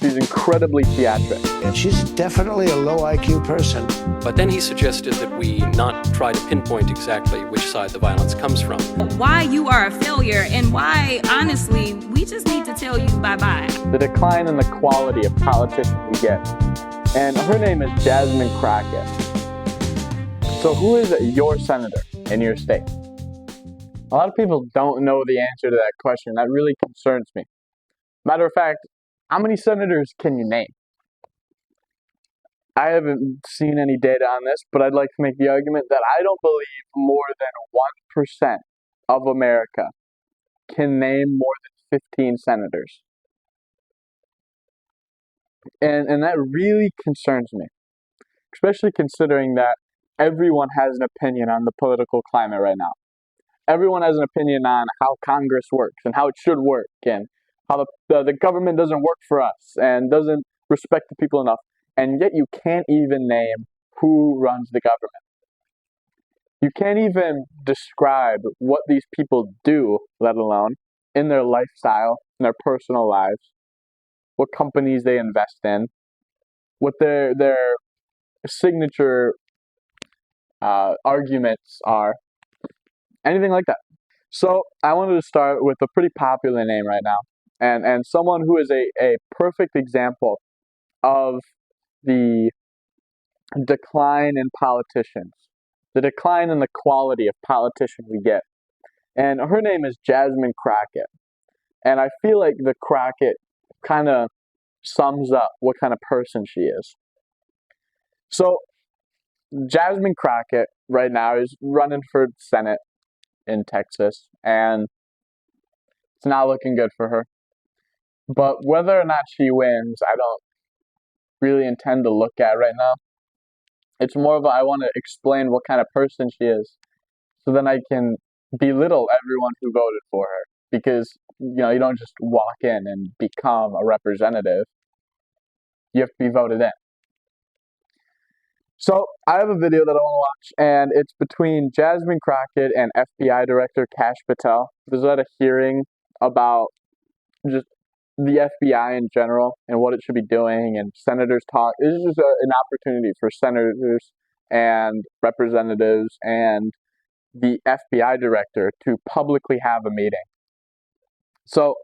She's incredibly theatric. And she's definitely a low IQ person. But then he suggested that we not try to pinpoint exactly which side the violence comes from. Why you are a failure and why, honestly, we just need to tell you bye-bye. The decline in the quality of politicians we get. And her name is Jasmine Crocket. So who is your senator in your state? A lot of people don't know the answer to that question. That really concerns me. Matter of fact, how many senators can you name? I haven't seen any data on this, but I'd like to make the argument that I don't believe more than 1% of America can name more than 15 senators. And that really concerns me, especially considering that everyone has an opinion on the political climate right now. Everyone has an opinion on how Congress works and how it should work and how the government doesn't work for us and doesn't respect the people enough. And yet you can't even name who runs the government. You can't even describe what these people do, let alone in their lifestyle, in their personal lives, what companies they invest in, what their signature arguments are, anything like that. So I wanted to start with a pretty popular name right now, and someone who is a perfect example of the decline in politicians, the decline in the quality of politician we get. And her name is Jasmine Crocket. And I feel like the Crocket kind of sums up what kind of person she is. So Jasmine Crocket right now is running for Senate in Texas, and it's not looking good for her. But whether or not she wins, I don't really intend to look at right now. It's more of I want to explain what kind of person she is, so then I can belittle everyone who voted for her. Because you don't just walk in and become a representative. You have to be voted in. So I have a video that I want to watch, and it's between Jasmine Crocket and FBI Director Kash Patel. There's at a hearing about just the FBI in general and what it should be doing, and senators talk. This is just an opportunity for senators and representatives and the FBI director to publicly have a meeting. So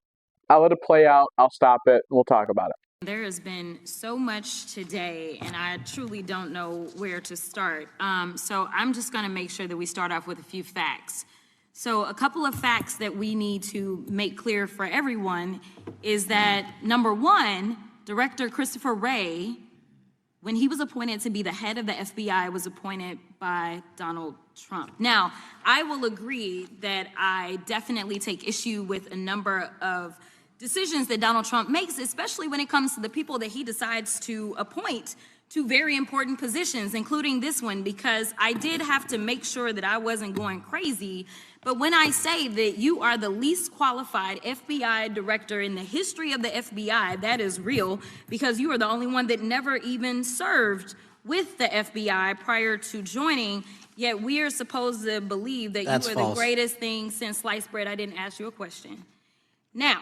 I'll let it play out. I'll stop it. We'll talk about it. There has been so much today, and I truly don't know where to start. So I'm just going to make sure that we start off with a few facts. So a couple of facts that we need to make clear for everyone is that, number one, Director Christopher Wray, when he was appointed to be the head of the FBI, was appointed by Donald Trump. Now, I will agree that I definitely take issue with a number of decisions that Donald Trump makes, especially when it comes to the people that he decides to appoint to very important positions, including this one, because I did have to make sure that I wasn't going crazy. But when I say that you are the least qualified FBI director in the history of the FBI, that is real, because you are the only one that never even served with the FBI prior to joining, yet we are supposed to believe that That's you are false. the greatest thing since sliced bread. I didn't ask you a question. Now,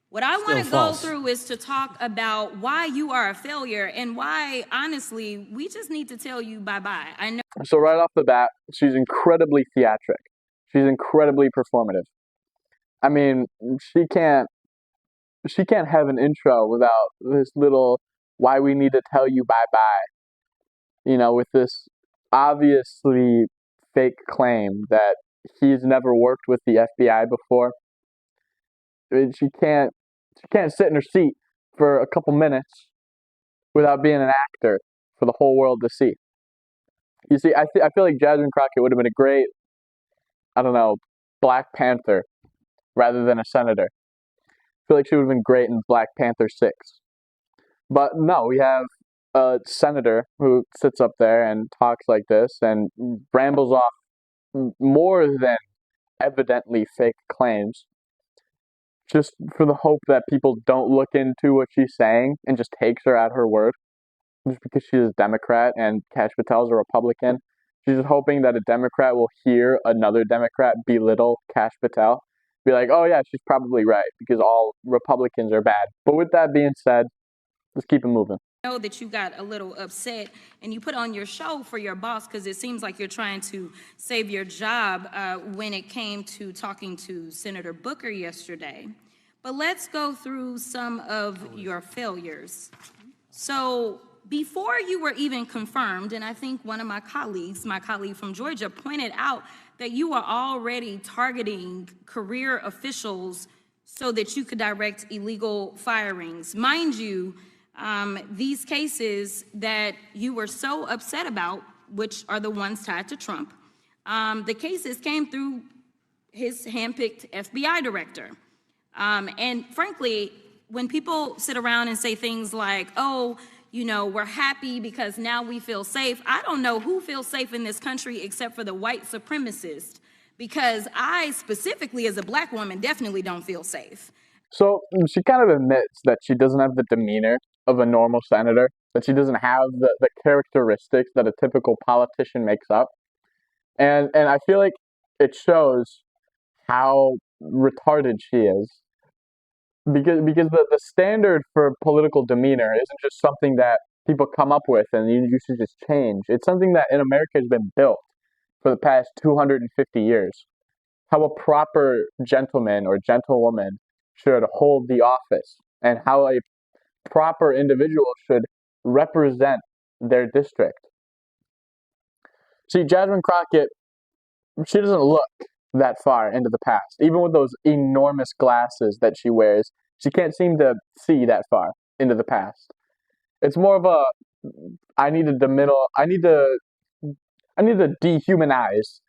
what I want to go false. through is to talk about why you are a failure and why, honestly, we just need to tell you bye-bye. I know. So right off the bat, she's incredibly theatric. She's incredibly performative. I mean, she can't have an intro without this little why we need to tell you bye-bye. With this obviously fake claim that he's never worked with the FBI before. I mean, she can't sit in her seat for a couple minutes without being an actor for the whole world to see. You see, I feel like Jasmine Crocket would have been a great, Black Panther rather than a senator. I feel like she would have been great in Black Panther 6. But no, we have a senator who sits up there and talks like this and rambles off more than evidently fake claims, just for the hope that people don't look into what she's saying and just takes her at her word, just because she's a Democrat and Kash Patel's a Republican. She's just hoping that a Democrat will hear another Democrat belittle Kash Patel, be like, oh yeah, she's probably right, because all Republicans are bad. But with that being said, Let's keep it moving. Know that you got a little upset and you put on your show for your boss because it seems like you're trying to save your job when it came to talking to Senator Booker yesterday. But let's go through some of your failures. So before you were even confirmed, and I think one of my colleague from Georgia, pointed out that you were already targeting career officials so that you could direct illegal firings. Mind you, these cases that you were so upset about, which are the ones tied to Trump, the cases came through his handpicked FBI director. And frankly, when people sit around and say things like, oh, you know, we're happy because now we feel safe, I don't know who feels safe in this country except for the white supremacists, because I specifically as a black woman definitely don't feel safe. So she kind of admits that she doesn't have the demeanor of a normal senator, that she doesn't have the characteristics that a typical politician makes up. And I feel like it shows how retarded she is. Because the standard for political demeanor isn't just something that people come up with and you should just change. It's something that in America has been built for the past 250 years. How a proper gentleman or gentlewoman should hold the office, and how a proper individual should represent their district. See, Jasmine Crocket, she doesn't look that far into the past. Even with those enormous glasses that she wears, she can't seem to see that far into the past. It's more of a, I need to dehumanize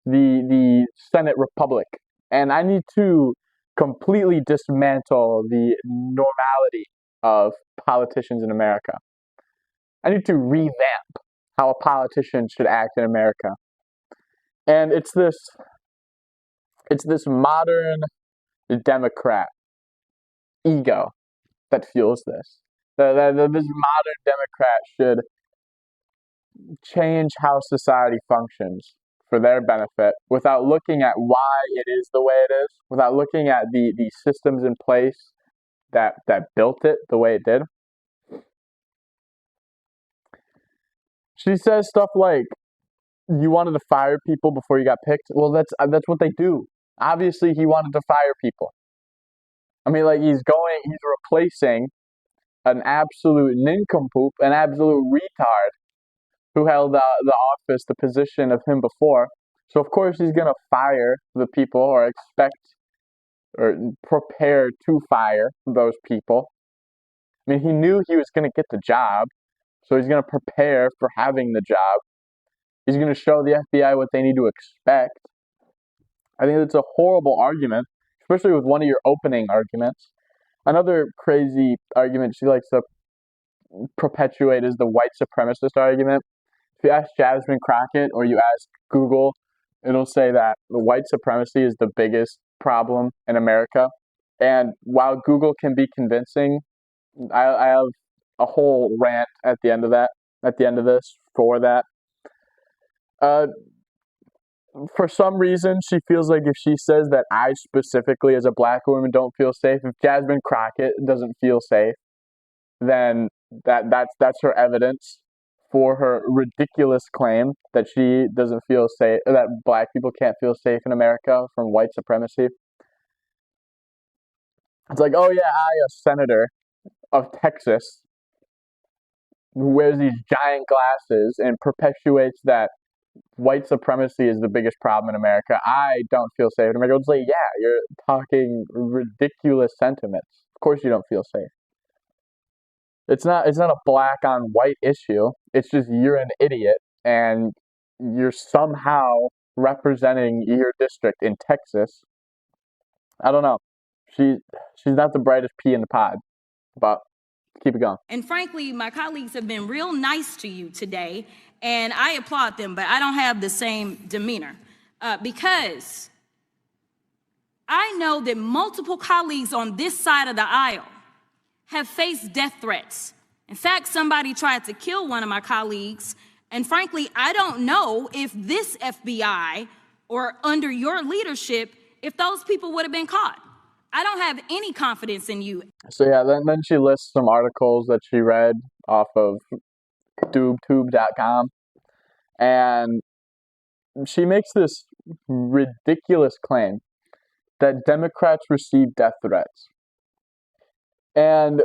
the Senate Republic, and I need to completely dismantle the normality of politicians in America. I need to revamp how a politician should act in America. And it's this modern Democrat ego that fuels this. This modern Democrat should change how society functions for their benefit without looking at why it is the way it is, without looking at the systems in place that built it the way it did. She says stuff like, you wanted to fire people before you got picked. Well, that's what they do. Obviously, he wanted to fire people. I mean, like, he's replacing an absolute nincompoop, an absolute retard who held the office, the position of him before. So, of course, he's going to fire the people, or expect or prepare to fire those people. I mean, he knew he was going to get the job, so he's going to prepare for having the job. He's going to show the FBI what they need to expect. I think it's a horrible argument, especially with one of your opening arguments. Another crazy argument she likes to perpetuate is the white supremacist argument. If you ask Jasmine Crocket or you ask Google, it'll say that the white supremacy is the biggest problem in America. And while Google can be convincing, I have a whole rant at the end of this for that. For some reason, she feels like if she says that I specifically as a black woman don't feel safe, if Jasmine Crocket doesn't feel safe, then that's her evidence for her ridiculous claim that she doesn't feel safe, that black people can't feel safe in America from white supremacy. It's like, oh yeah, a senator of Texas who wears these giant glasses and perpetuates that white supremacy is the biggest problem in America. I don't feel safe in America. It's like, yeah, you're talking ridiculous sentiments. Of course you don't feel safe. It's not a black on white issue. It's just you're an idiot and you're somehow representing your district in Texas. I don't know. She's not the brightest pea in the pod, but keep it going. And frankly, my colleagues have been real nice to you today, and I applaud them, but I don't have the same demeanor because I know that multiple colleagues on this side of the aisle have faced death threats. In fact, somebody tried to kill one of my colleagues, and frankly, I don't know if this FBI or under your leadership, if those people would have been caught. I don't have any confidence in you. So yeah, then she lists some articles that she read off of tube.com, and she makes this ridiculous claim that Democrats receive death threats. And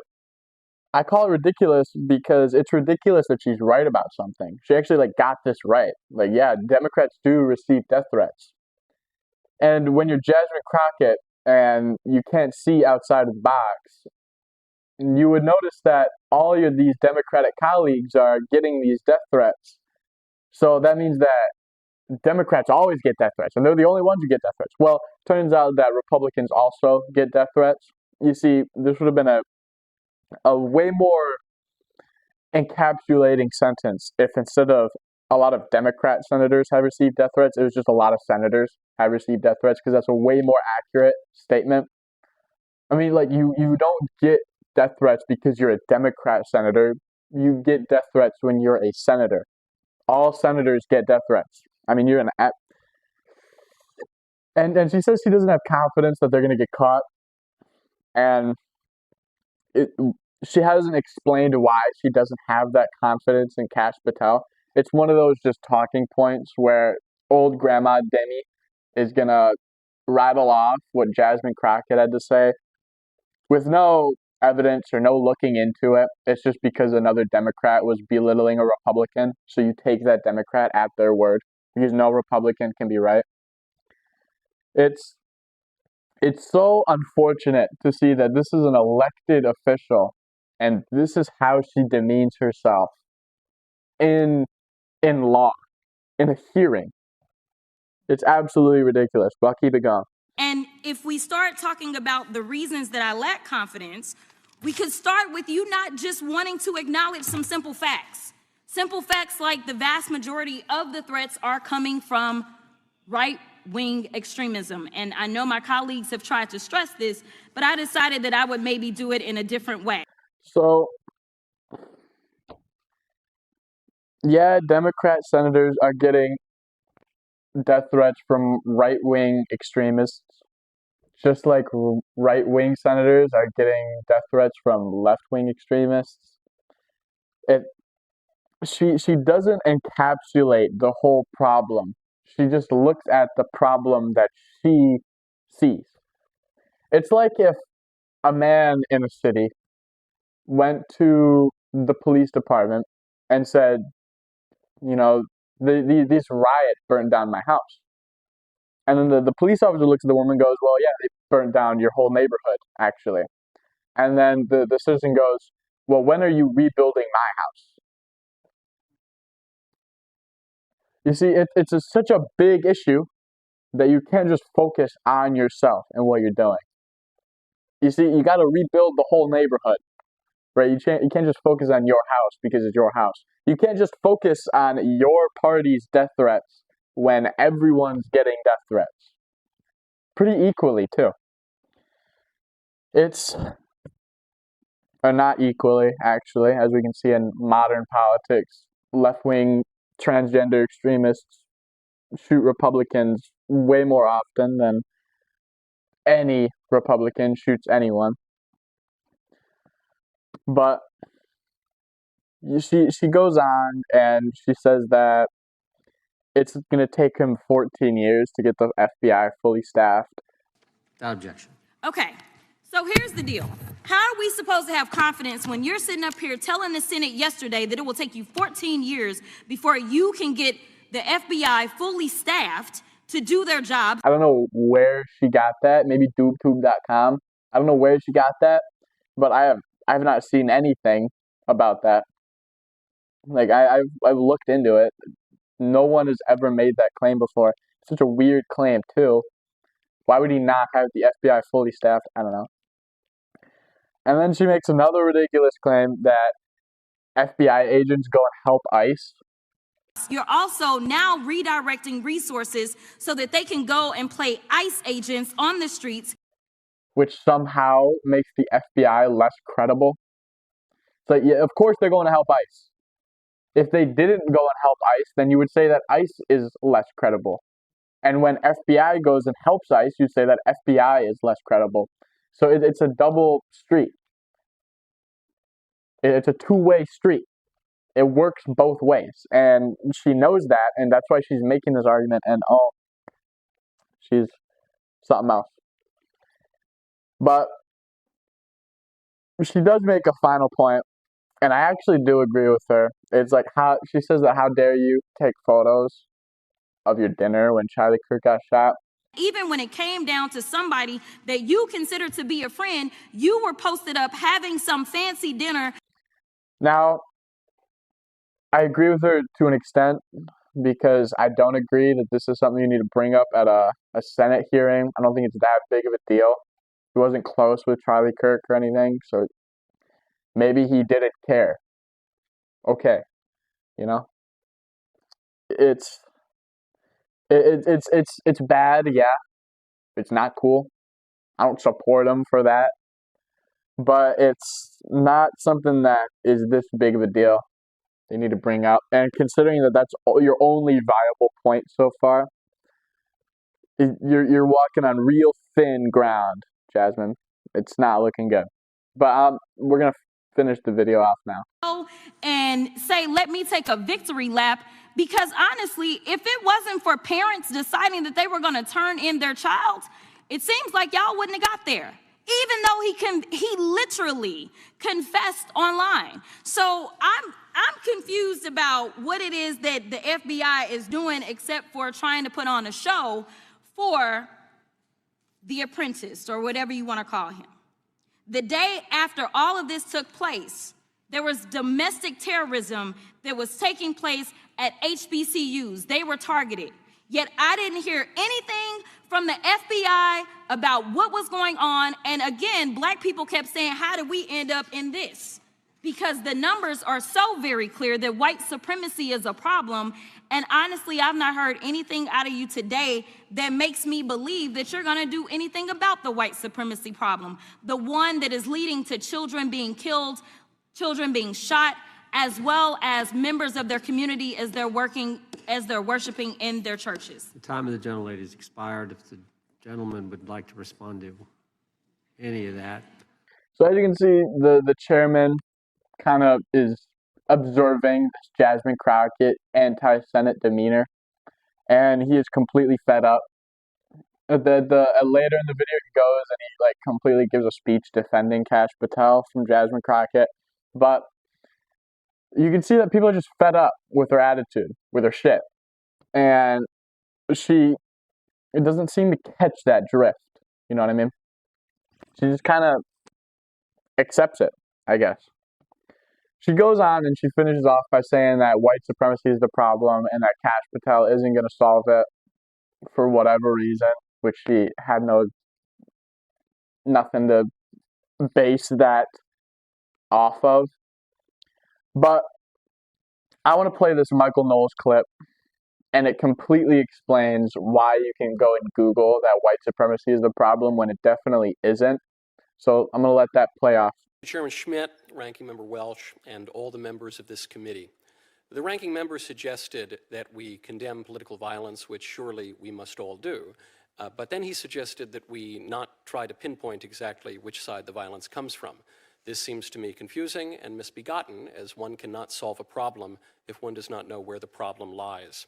I call it ridiculous because it's ridiculous that she's right about something. She actually got this right. Yeah, Democrats do receive death threats. And when you're Jasmine Crocket and you can't see outside of the box, you would notice that all of these Democratic colleagues are getting these death threats. So that means that Democrats always get death threats, and they're the only ones who get death threats. Well, turns out that Republicans also get death threats. You see, this would have been a way more encapsulating sentence if instead of a lot of Democrat senators have received death threats, it was just a lot of senators have received death threats, because that's a way more accurate statement. I mean, you don't get death threats because you're a Democrat senator. You get death threats when you're a senator. All senators get death threats. I mean, you're an and she says she doesn't have confidence that they're going to get caught, and she hasn't explained why she doesn't have that confidence in Kash Patel. It's one of those just talking points where old Grandma Demi is going to rattle off what Jasmine Crockett had to say with no evidence or no looking into it. It's just because another Democrat was belittling a Republican, so you take that Democrat at their word, because no Republican can be right. It's so unfortunate to see that this is an elected official, and this is how she demeans herself in law, in a hearing. It's absolutely ridiculous, but I'll keep it going. And if we start talking about the reasons that I lack confidence, we could start with you not just wanting to acknowledge some simple facts. Simple facts like the vast majority of the threats are coming from right-wing extremism. And I know my colleagues have tried to stress this, but I decided that I would maybe do it in a different way. So, yeah, Democrat senators are getting death threats from right-wing extremists, just like right-wing senators are getting death threats from left-wing extremists. She doesn't encapsulate the whole problem. She just looks at the problem that she sees. It's like if a man in a city went to the police department and said, these riots burned down my house. And then the police officer looks at the woman and goes, well, yeah, they burned down your whole neighborhood, actually. And then the citizen goes, well, when are you rebuilding my house? You see, it's such a big issue that you can't just focus on yourself and what you're doing. You see, you got to rebuild the whole neighborhood, right? You can't just focus on your house because it's your house. You can't just focus on your party's death threats when everyone's getting death threats. Pretty equally, too. Or not equally, actually, as we can see in modern politics. Left-wing transgender extremists shoot Republicans way more often than any Republican shoots anyone. But she goes on and she says that it's going to take him 14 years to get the FBI fully staffed. Without objection. Okay, so here's the deal. How are we supposed to have confidence when you're sitting up here telling the Senate yesterday that it will take you 14 years before you can get the FBI fully staffed to do their job? I don't know where she got that. Maybe tube.com. I don't know where she got that, but I have not seen anything about that. I've looked into it. No one has ever made that claim before. It's such a weird claim, too. Why would he not have the FBI fully staffed? I don't know. And then she makes another ridiculous claim that FBI agents go and help ICE. You're also now redirecting resources so that they can go and play ICE agents on the streets, which somehow makes the FBI less credible. So, yeah, of course they're going to help ICE. If they didn't go and help ICE, then you would say that ICE is less credible. And when FBI goes and helps ICE, you say that FBI is less credible. So it's a double street. It's a two-way street. It works both ways, and she knows that, and that's why she's making this argument. And oh, she's something else. But she does make a final point, and I actually do agree with her. It's like how she says that, how dare you take photos of your dinner when Charlie Kirk got shot. Even when it came down to somebody that you consider to be a friend, you were posted up having some fancy dinner. Now, I agree with her to an extent, because I don't agree that this is something you need to bring up at a Senate hearing. I don't think it's that big of a deal. He wasn't close with Charlie Kirk or anything, so maybe he didn't care. Okay, you know, it's it's bad. Yeah, it's not cool. I don't support him for that, but it's not something that is this big of a deal. They need to bring up, and considering that that's your only viable point so far, you're walking on real thin ground, Jasmine. It's not looking good. But we're gonna finish the video off now. And say, let me take a victory lap, because honestly, if it wasn't for parents deciding that they were going to turn in their child, it seems like y'all wouldn't have got there. Even though he literally confessed online. So I'm confused about what it is that the FBI is doing, except for trying to put on a show for the apprentice, or whatever you want to call him. The day after all of this took place, there was domestic terrorism that was taking place at HBCUs. They were targeted. Yet I didn't hear anything from the FBI about what was going on. And again, black people kept saying, how did we end up in this? Because the numbers are so very clear that white supremacy is a problem. And honestly, I've not heard anything out of you today that makes me believe that you're going to do anything about the white supremacy problem. The one that is leading to children being killed, children being shot, as well as members of their community as they're worshiping in their churches. The time of the gentlelady has expired. If the gentleman would like to respond to any of that. So as you can see, the chairman kind of is observing this Jasmine Crocket anti-Senate demeanor, and he is completely fed up. Later in the video, he goes and he like completely gives a speech defending Kash Patel from Jasmine Crocket, but you can see that people are just fed up with her attitude, with her shit, and it doesn't seem to catch that drift. You know what I mean? She just kind of accepts it, I guess. She goes on and she finishes off by saying that white supremacy is the problem and that Kash Patel isn't going to solve it for whatever reason, which she had nothing to base that off of. But I want to play this Michael Knowles clip, and it completely explains why you can go and Google that white supremacy is the problem when it definitely isn't. So I'm going to let that play off. Chairman Schmidt, Ranking Member Welch, and all the members of this committee. The ranking member suggested that we condemn political violence, which surely we must all do. But then he suggested that we not try to pinpoint exactly which side the violence comes from. This seems to me confusing and misbegotten, as one cannot solve a problem if one does not know where the problem lies.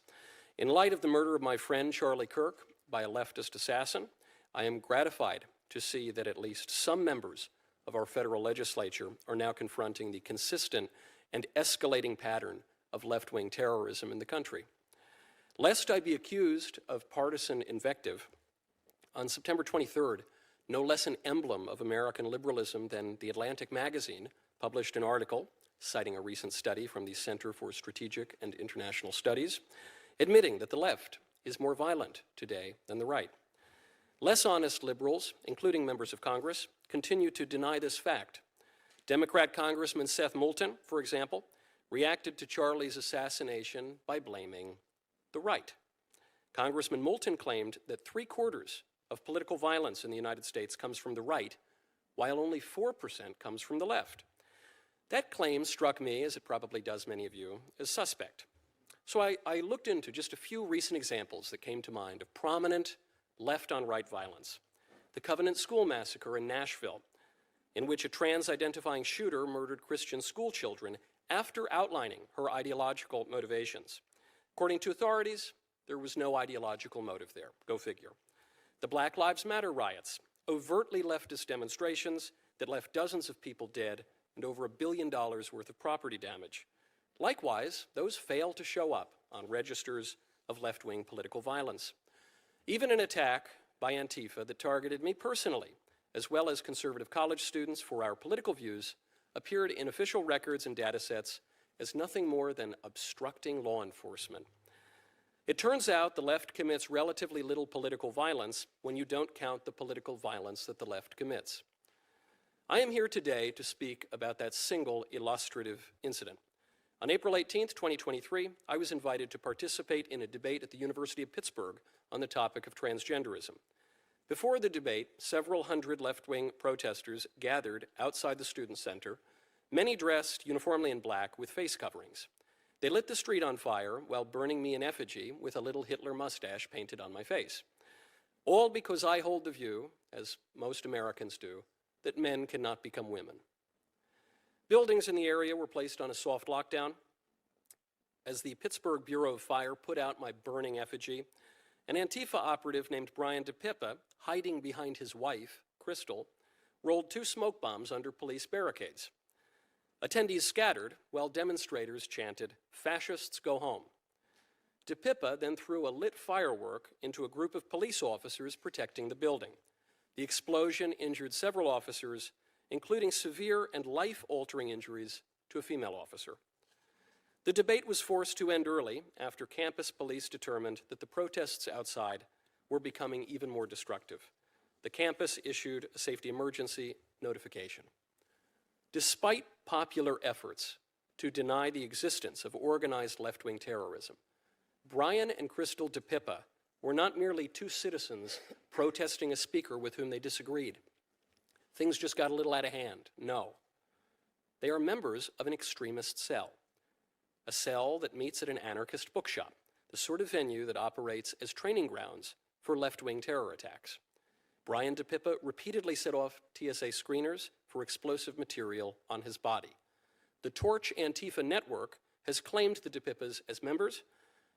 In light of the murder of my friend Charlie Kirk by a leftist assassin, I am gratified to see that at least some members of our federal legislature are now confronting the consistent and escalating pattern of left-wing terrorism in the country. Lest I be accused of partisan invective, on September 23rd, no less an emblem of American liberalism than The Atlantic magazine published an article citing a recent study from the Center for Strategic and International Studies, admitting that the left is more violent today than the right. Less honest liberals, including members of Congress, continue to deny this fact. Democrat Congressman Seth Moulton, for example, reacted to Charlie's assassination by blaming the right. Congressman Moulton claimed that 3/4 of political violence in the United States comes from the right, while only 4% comes from the left. That claim struck me, as it probably does many of you, as suspect. So I looked into just a few recent examples that came to mind of prominent left-on-right violence. the Covenant School Massacre in Nashville, in which a trans-identifying shooter murdered Christian school children after outlining her ideological motivations. According to authorities, there was no ideological motive there. Go figure. The Black Lives Matter riots, overtly leftist demonstrations that left dozens of people dead and over $1 billion worth of property damage. Likewise, those fail to show up on registers of left-wing political violence. Even an attack by Antifa that targeted me personally, as well as conservative college students for our political views, appeared in official records and data sets as nothing more than obstructing law enforcement. It turns out the left commits relatively little political violence when you don't count the political violence that the left commits. I am here today to speak about that single illustrative incident. On April 18, 2023, I was invited to participate in a debate at the University of Pittsburgh on the topic of transgenderism. Before the debate, several hundred left-wing protesters gathered outside the Student Center, many dressed uniformly in black with face coverings. They lit the street on fire while burning me in effigy with a little Hitler mustache painted on my face. All because I hold the view, as most Americans do, that men cannot become women. Buildings in the area were placed on a soft lockdown. As the Pittsburgh Bureau of Fire put out my burning effigy, an Antifa operative named Brian DePippa, hiding behind his wife, Crystal, rolled 2 smoke bombs under police barricades. Attendees scattered while demonstrators chanted, "Fascists go home." DePippa then threw a lit firework into a group of police officers protecting the building. The explosion injured several officers, including severe and life-altering injuries to a female officer. The debate was forced to end early after campus police determined that the protests outside were becoming even more destructive. The campus issued a safety emergency notification. Despite popular efforts to deny the existence of organized left-wing terrorism, Brian and Crystal DePippa were not merely 2 citizens protesting a speaker with whom they disagreed. Things just got a little out of hand. No. They are members of an extremist cell, a cell that meets at an anarchist bookshop, the sort of venue that operates as training grounds for left-wing terror attacks. Brian DePippa repeatedly set off TSA screeners for explosive material on his body. The Torch Antifa network has claimed the DePippas as members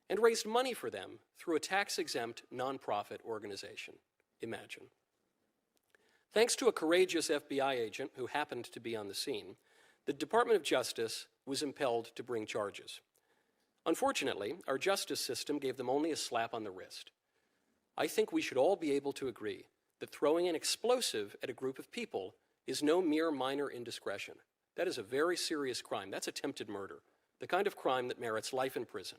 and raised money for them through a tax-exempt nonprofit organization. Imagine. Thanks to a courageous FBI agent who happened to be on the scene, the Department of Justice was impelled to bring charges. Unfortunately, our justice system gave them only a slap on the wrist. I think we should all be able to agree that throwing an explosive at a group of people is no mere minor indiscretion. That is a very serious crime. That's attempted murder, the kind of crime that merits life in prison.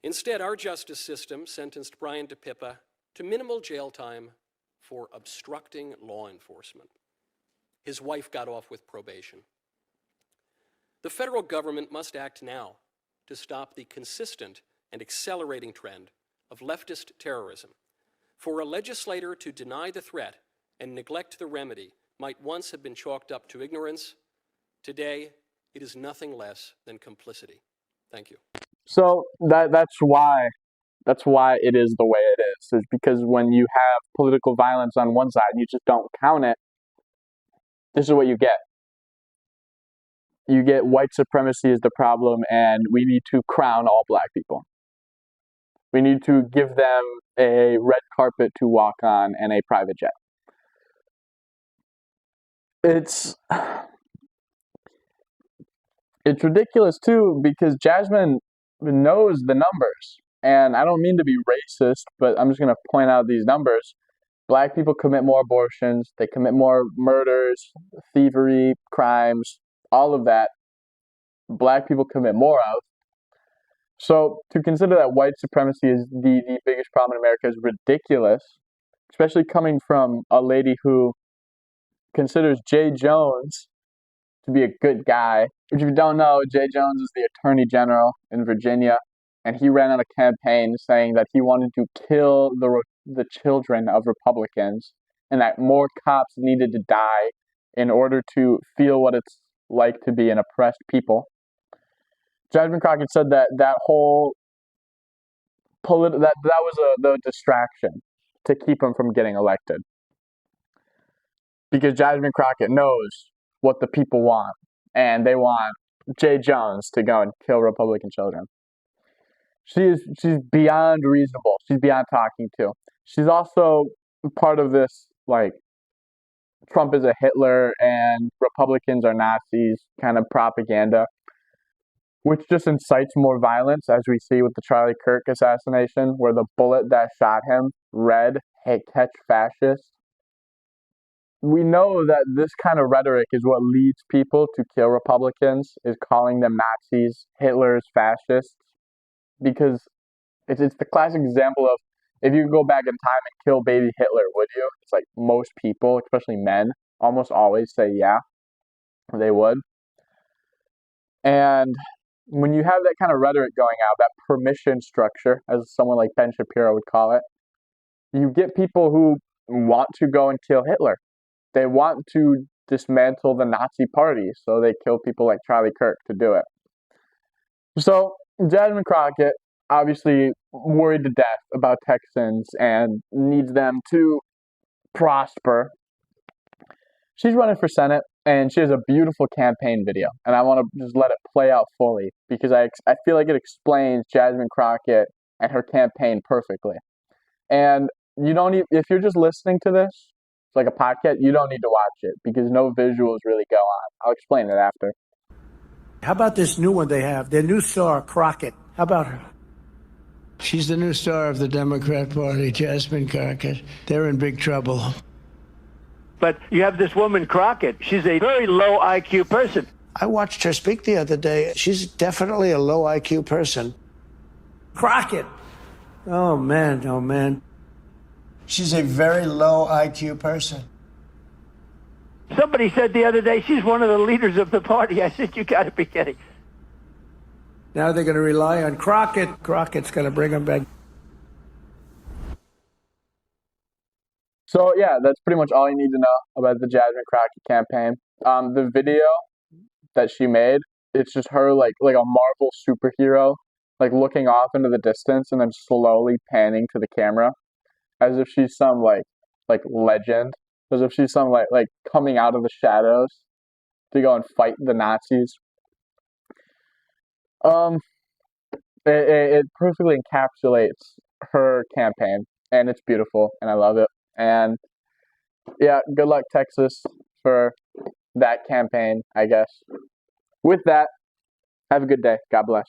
Instead, our justice system sentenced Brian DePippa to minimal jail time for obstructing law enforcement. His wife got off with probation. The federal government must act now to stop the consistent and accelerating trend of leftist terrorism. For a legislator to deny the threat and neglect the remedy might once have been chalked up to ignorance. Today, it is nothing less than complicity. Thank you. So that's why it is the way it is because when you have political violence on one side and you just don't count it, this is what you get. You get white supremacy is the problem, and we need to crown all black people. We need to give them a red carpet to walk on and a private jet. It's ridiculous too because Jasmine knows the numbers, and I don't mean to be racist, but I'm just going to point out these numbers. Black people commit more abortions, they commit more murders, thievery, crimes, all of that. Black people commit more of. So to consider that white supremacy is the biggest problem in America is ridiculous, especially coming from a lady who considers Jay Jones to be a good guy. If you don't know, Jay Jones is the Attorney General in Virginia, and he ran on a campaign saying that he wanted to kill the children of Republicans and that more cops needed to die in order to feel what it's like to be an oppressed people. Jasmine Crocket said that whole that was the distraction. to keep him from getting elected. Because Jasmine Crocket knows what the people want, and they want Jay Jones to go and kill Republican children. She's beyond reasonable. She's beyond talking to. She's also part of this, like, Trump is a Hitler and Republicans are Nazis kind of propaganda, which just incites more violence, as we see with the Charlie Kirk assassination, where the bullet that shot him read, "Hey, catch fascists." We know that this kind of rhetoric is what leads people to kill Republicans, is calling them Nazis, Hitlers, fascists, because it's the classic example of, if you could go back in time and kill baby Hitler, would you? It's like most people, especially men, almost always say yeah, they would. And when you have that kind of rhetoric going out, that permission structure, as someone like Ben Shapiro would call it, you get people who want to go and kill Hitler. They want to dismantle the Nazi party, so they kill people like Charlie Kirk to do it. So Jasmine Crocket, obviously worried to death about Texans and needs them to prosper. She's running for Senate, and she has a beautiful campaign video, and I want to just let it play out fully, because I feel like it explains Jasmine Crocket and her campaign perfectly. And you don't need, if you're just listening to this, it's like a podcast, you don't need to watch it, because no visuals really go on. I'll explain it after. How about this new one they have? Their new star, Crocket. How about her? She's the new star of the Democrat Party, Jasmine Crocket. They're in big trouble. But you have this woman, Crocket. She's a very low IQ person. I watched her speak the other day. She's definitely a low IQ person. Crocket. Oh, man. Oh, man. She's a very low IQ person. Somebody said the other day she's one of the leaders of the party. I said, you got to be kidding. Now they're going to rely on Crocket. Crocket's going to bring them back. So yeah, that's pretty much all you need to know about the Jasmine Crocket campaign. The video that she made, it's just her like a Marvel superhero, like looking off into the distance and then slowly panning to the camera, as if she's some like legend, as if she's some like coming out of the shadows to go and fight the Nazis. It perfectly encapsulates her campaign, and it's beautiful, and I love it. And yeah, good luck, Texas, for that campaign, I guess. With that, have a good day. God bless.